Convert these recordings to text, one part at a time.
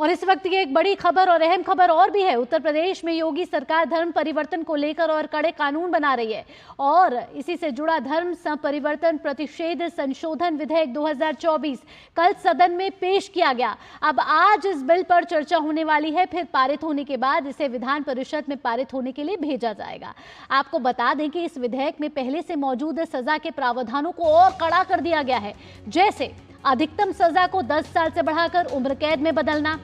और इस वक्त की एक बड़ी खबर और अहम खबर और भी है। उत्तर प्रदेश में योगी सरकार धर्म परिवर्तन को लेकर और कड़े कानून बना रही है और इसी से जुड़ा धर्म परिवर्तन प्रतिषेध संशोधन विधेयक 2024 कल सदन में पेश किया गया। अब आज इस बिल पर चर्चा होने वाली है, फिर पारित होने के बाद इसे विधान परिषद में पारित होने के लिए भेजा जाएगा। आपको बता दें कि इस विधेयक में पहले से मौजूद सजा के प्रावधानों को और कड़ा कर दिया गया है, जैसे अधिकतम सजा को 10 साल से बढ़ाकर उम्र कैद में बदलना,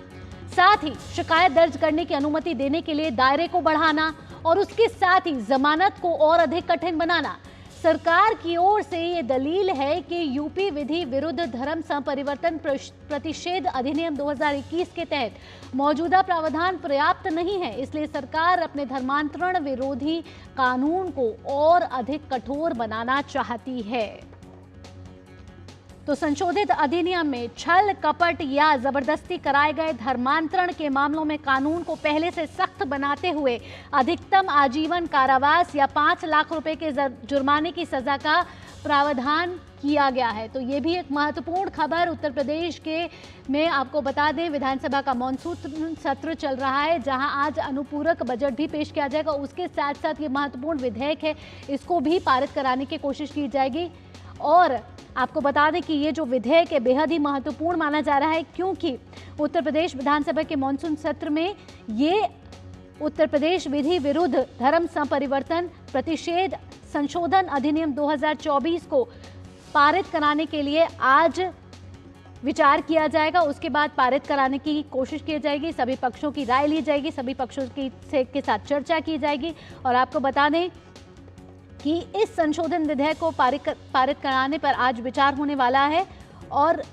साथ ही शिकायत दर्ज करने की अनुमति देने के लिए दायरे को बढ़ाना और उसके साथ ही जमानत को और अधिक कठिन बनाना। सरकार की ओर से ये दलील है कि यूपी विधि विरुद्ध धर्म संपरिवर्तन प्रतिषेध अधिनियम 2021 के तहत मौजूदा प्रावधान पर्याप्त नहीं है, इसलिए सरकार अपने धर्मांतरण विरोधी कानून को और अधिक कठोर बनाना चाहती है। तो संशोधित अधिनियम में छल कपट या जबरदस्ती कराए गए धर्मांतरण के मामलों में कानून को पहले से सख्त बनाते हुए अधिकतम आजीवन कारावास या 5 लाख रुपए के जुर्माने की सजा का प्रावधान किया गया है। तो ये भी एक महत्वपूर्ण खबर उत्तर प्रदेश के में आपको बता दें, विधानसभा का मॉनसून सत्र चल रहा है, जहां आज अनुपूरक बजट भी पेश किया जाएगा। उसके साथ साथ ये महत्वपूर्ण विधेयक है, इसको भी पारित कराने की कोशिश की जाएगी। और आपको बता दें कि ये जो विधेयक है बेहद ही महत्वपूर्ण माना जा रहा है, क्योंकि उत्तर प्रदेश विधानसभा के मॉनसून सत्र में ये उत्तर प्रदेश विधि विरुद्ध धर्म संपरिवर्तन प्रतिषेध संशोधन अधिनियम 2024 को पारित कराने के लिए आज विचार किया जाएगा। उसके बाद पारित कराने की कोशिश की जाएगी, सभी पक्षों की राय ली जाएगी, सभी पक्षों के साथ चर्चा की जाएगी। और आपको बता दें कि इस संशोधन विधेयक को पारित कराने पर आज विचार होने वाला है और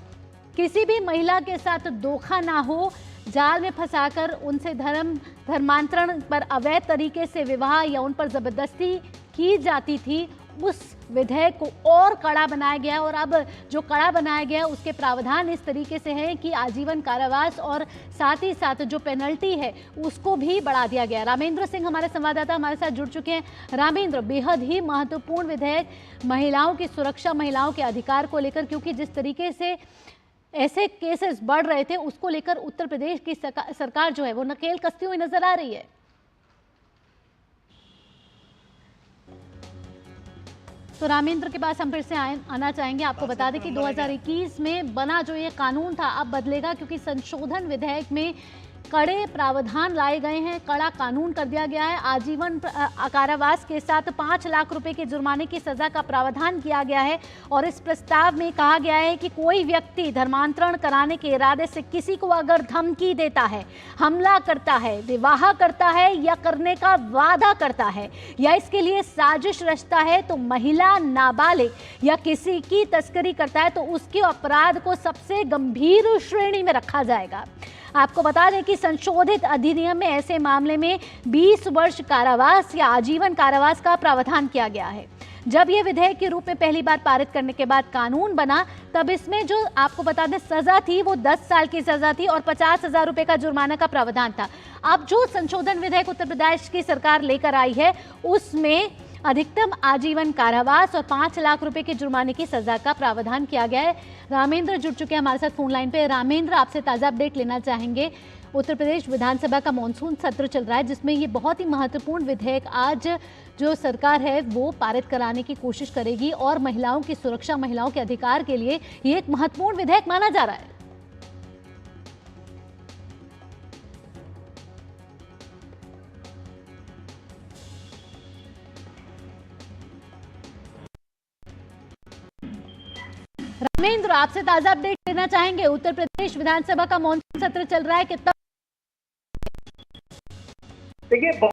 किसी भी महिला के साथ धोखा ना हो, जाल में फंसाकर उनसे धर्मांतरण पर अवैध तरीके से विवाह या उन पर जबरदस्ती की जाती थी, उस विधेयक को और कड़ा बनाया गया। और अब जो कड़ा बनाया गया उसके प्रावधान इस तरीके से हैं कि आजीवन कारावास और साथ ही साथ जो पेनल्टी है उसको भी बढ़ा दिया गया। रामेंद्र सिंह हमारे संवाददाता हमारे साथ जुड़ चुके हैं। रामेंद्र, बेहद ही महत्वपूर्ण विधेयक महिलाओं की सुरक्षा, महिलाओं के अधिकार को लेकर, क्योंकि जिस तरीके से ऐसे केसेस बढ़ रहे थे उसको लेकर उत्तर प्रदेश की सरकार जो है वो नकेल कसती हुई नजर आ रही है। तो रामेंद्र के पास हम फिर से आना चाहेंगे। आपको बता दें कि 2021 में बना जो ये कानून था अब बदलेगा, क्योंकि संशोधन विधेयक में कड़े प्रावधान लाए गए हैं, कड़ा कानून कर दिया गया है। आजीवन कारावास के साथ 5 लाख रुपए के जुर्माने की सजा का प्रावधान किया गया है। और इस प्रस्ताव में कहा गया है कि कोई व्यक्ति धर्मांतरण कराने के इरादे से किसी को अगर धमकी देता है, हमला करता है, विवाह करता है या करने का वादा करता है या इसके लिए साजिश रचता है, तो महिला, नाबालिग या किसी की तस्करी करता है तो उसके अपराध को सबसे गंभीर श्रेणी में रखा जाएगा। आपको बता दें कि संशोधित अधिनियम में ऐसे मामले में 20 वर्ष कारावास या आजीवन कारावास का प्रावधान किया गया है। जब यह विधेयक के रूप में पहली बार पारित करने के बाद कानून बना, तब इसमें जो आपको बता दें सजा थी वो 10 साल की सजा थी और 50,000 रुपए का जुर्माना का प्रावधान था। अब जो संशोधन विधेयक उत्तर प्रदेश की सरकार लेकर आई है उसमें अधिकतम आजीवन कारावास और 5 लाख रुपए के जुर्माने की सजा का प्रावधान किया गया है। रामेंद्र जुड़ चुके हैं हमारे साथ फोन लाइन पे। रामेंद्र, आपसे ताजा अपडेट लेना चाहेंगे। उत्तर प्रदेश विधानसभा का मॉनसून सत्र चल रहा है, जिसमें ये बहुत ही महत्वपूर्ण विधेयक आज जो सरकार है वो पारित कराने की कोशिश करेगी और महिलाओं की सुरक्षा, महिलाओं के अधिकार के लिए ये एक महत्वपूर्ण विधेयक माना जा रहा है। रामेंद्र, आपसे ताजा अपडेट लेना चाहेंगे। उत्तर प्रदेश विधानसभा का मॉनसून सत्र चल रहा है, कितना देखिए सरकार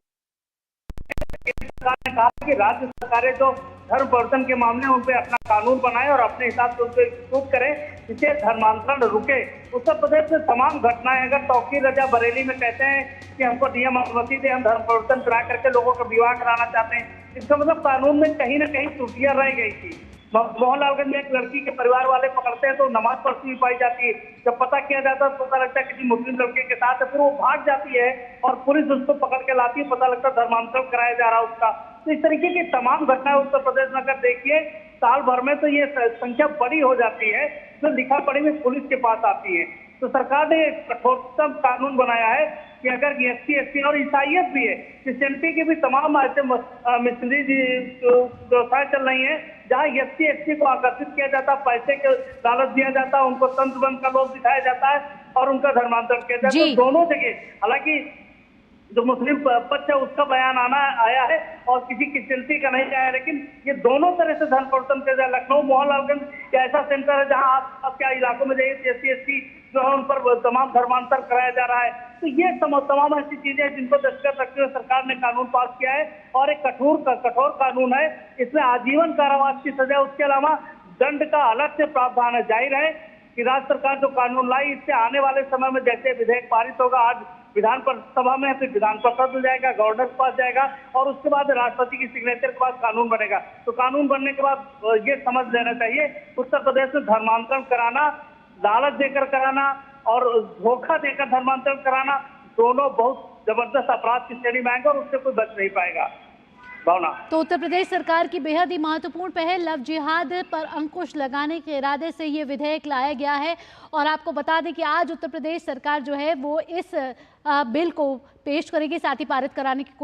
ने कहा कि राज्य सरकारें जो धर्म परिवर्तन के मामले में उन पे अपना कानून बनाए और अपने हिसाब से उनको एक्सक्यूट करें, जिससे धर्मांतरण रुके। उत्तर प्रदेश में तमाम घटनाएं, अगर तौकीर रजा बरेली में कहते हैं कि हमको नियम अनुमति दे, हम धर्म परिवर्तन करा करके लोगों का विवाह कराना चाहते हैं, इसका मतलब कानून में कहीं ना कहीं त्रुटियां रह गई थी। मोहनलालगंज में एक लड़की के परिवार वाले पकड़ते हैं तो नमाज पढ़ती हुई पाई जाती है। जब पता किया जाता है तो पता लगता है किसी मुस्लिम लड़के के साथ है, फिर वो भाग जाती है और पुलिस उसको पकड़ के लाती है, पता लगता है धर्मांतरण कराया जा रहा है उसका। तो इस तरीके की तमाम घटनाएं उत्तर प्रदेश में अगर देखिए साल भर में तो ये संख्या बड़ी हो जाती है, जो लिखा पढ़ी में पुलिस के पास आती है। तो सरकार ने एक कठोरतम कानून बनाया है कि अगर एससी एसटी और ईसाइयत भी है, क्रिश्चियनिटी के भी तमाम ऐसे मिशनरी व्यवस्थाएं चल रही हैं जहां एससी एसटी को आकर्षित किया जाता है, पैसे के लालच दिया जाता है, उनको संत बंद का लोभ दिखाया जाता है और उनका धर्मांतरण किया जाता है। तो दोनों जगह, हालांकि जो मुस्लिम पक्ष है उसका बयान आया है और किसी क्रिश्चियनिटी का नहीं आया, लेकिन ये दोनों तरह से धर्म परिवर्तन किया जाए। लखनऊ मोहनलालगंज ऐसा सेंटर है जहां आप क्या इलाकों में जाइए एससी एसटी जो है उन पर तमाम धर्मांतर कराया जा रहा है। तो ये तमाम ऐसी चीजें जिनको दृष्टिगत रखते हुए सरकार ने कानून पास किया है और एक कठोर कानून है। इसमें आजीवन कारावास की सजा, उसके अलावा दंड का अलग से प्रावधान है। जाहिर है कि राज्य सरकार जो कानून लाई, इससे आने वाले समय में जैसे विधेयक पारित होगा आज विधान परिसभा में, फिर विधान परिषद में जाएगा, गवर्नर के पास जाएगा और उसके बाद राष्ट्रपति की सिग्नेचर के बाद कानून बनेगा। तो कानून बनने के बाद ये समझ लेना चाहिए, उत्तर प्रदेश में धर्मांतरण कराना, लालच देकर कराना और धोखा देकर धर्मांतरण कराना, दोनों बहुत जबरदस्त अपराध की श्रेणी में आएंगे और उससे कोई बच नहीं पाएगा। भावना। तो उत्तर प्रदेश सरकार की बेहद ही महत्वपूर्ण पहल लव जिहाद पर अंकुश लगाने के इरादे से ये विधेयक लाया गया है। और आपको बता दें कि आज उत्तर प्रदेश सरकार जो है वो इस बिल को पेश करेगी, साथ ही पारित कराने की कोशिश